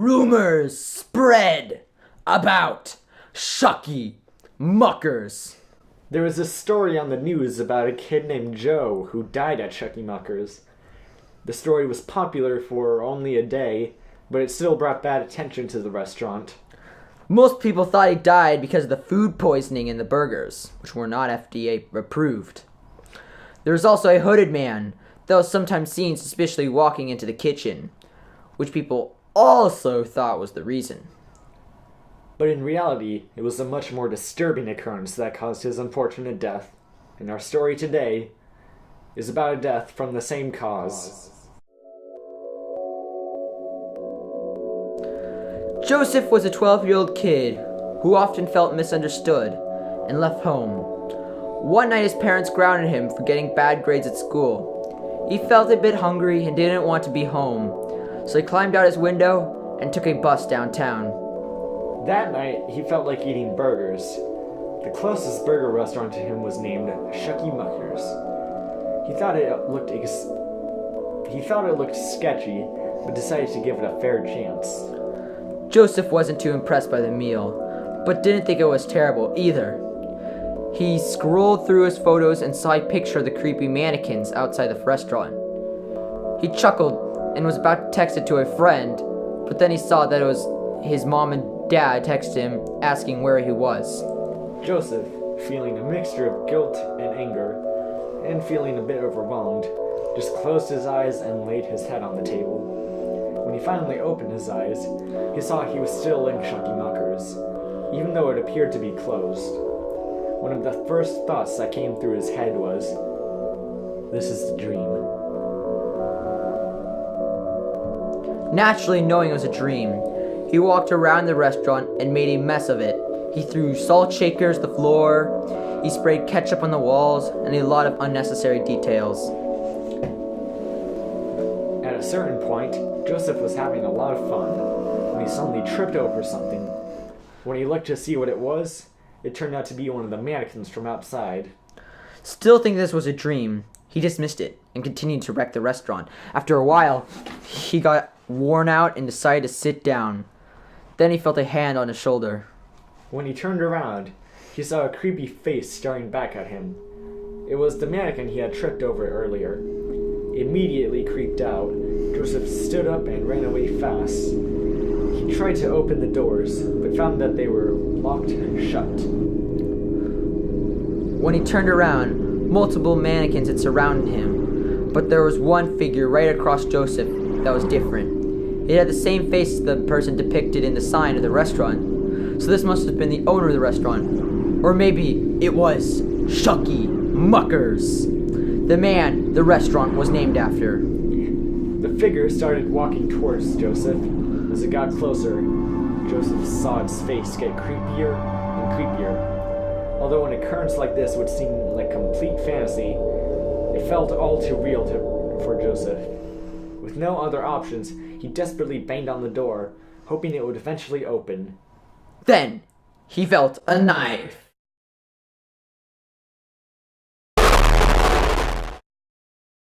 Rumors spread about Shucky Muckers. There was a story on the news about a kid named Joe who died at Shucky Muckers. The story was popular for only a day, but it still brought bad attention to the restaurant. Most people thought he died because of the food poisoning in the burgers, which were not FDA approved. There was also a hooded man that was sometimes seen suspiciously walking into the kitchen, which people also thought was the reason. But in reality, it was a much more disturbing occurrence that caused his unfortunate death. And our story today is about a death from the same cause. Joseph was a 12-year-old kid who often felt misunderstood and left home. One night his parents grounded him for getting bad grades at school. He felt a bit hungry and didn't want to be home, so he climbed out his window and took a bus downtown. That night, he felt like eating burgers. The closest burger restaurant to him was named Shucky Muckers. He thought it looked sketchy, but decided to give it a fair chance. Joseph wasn't too impressed by the meal, but didn't think it was terrible either. He scrolled through his photos and saw a picture of the creepy mannequins outside the restaurant. He chuckled and was about to text it to a friend, but then he saw that it was his mom and dad texted him asking where he was. Joseph, feeling a mixture of guilt and anger, and feeling a bit overwhelmed, just closed his eyes and laid his head on the table. When he finally opened his eyes, he saw he was still in Shucky Muckers, even though it appeared to be closed. One of the first thoughts that came through his head was, "This is a dream." Naturally, knowing it was a dream, he walked around the restaurant and made a mess of it. He threw salt shakers to the floor, he sprayed ketchup on the walls, and a lot of unnecessary details. At a certain point, Joseph was having a lot of fun when he suddenly tripped over something. When he looked to see what it was, it turned out to be one of the mannequins from outside. Still thinking this was a dream, he dismissed it and continued to wreck the restaurant. After a while, he got worn out and decided to sit down. Then he felt a hand on his shoulder. When he turned around, he saw a creepy face staring back at him. It was the mannequin he had tripped over earlier. Immediately creeped out, Joseph stood up and ran away fast. He tried to open the doors, but found that they were locked and shut. When he turned around, multiple mannequins had surrounded him, but there was one figure right across Joseph that was different. It had the same face as the person depicted in the sign of the restaurant, so this must have been the owner of the restaurant. Or maybe it was Shucky Muckers, the man the restaurant was named after. The figure started walking towards Joseph. As it got closer, Joseph saw its face get creepier and creepier. Although an occurrence like this would seem like complete fantasy, it felt all too real for Joseph. With no other options, he desperately banged on the door, hoping it would eventually open. Then he felt a knife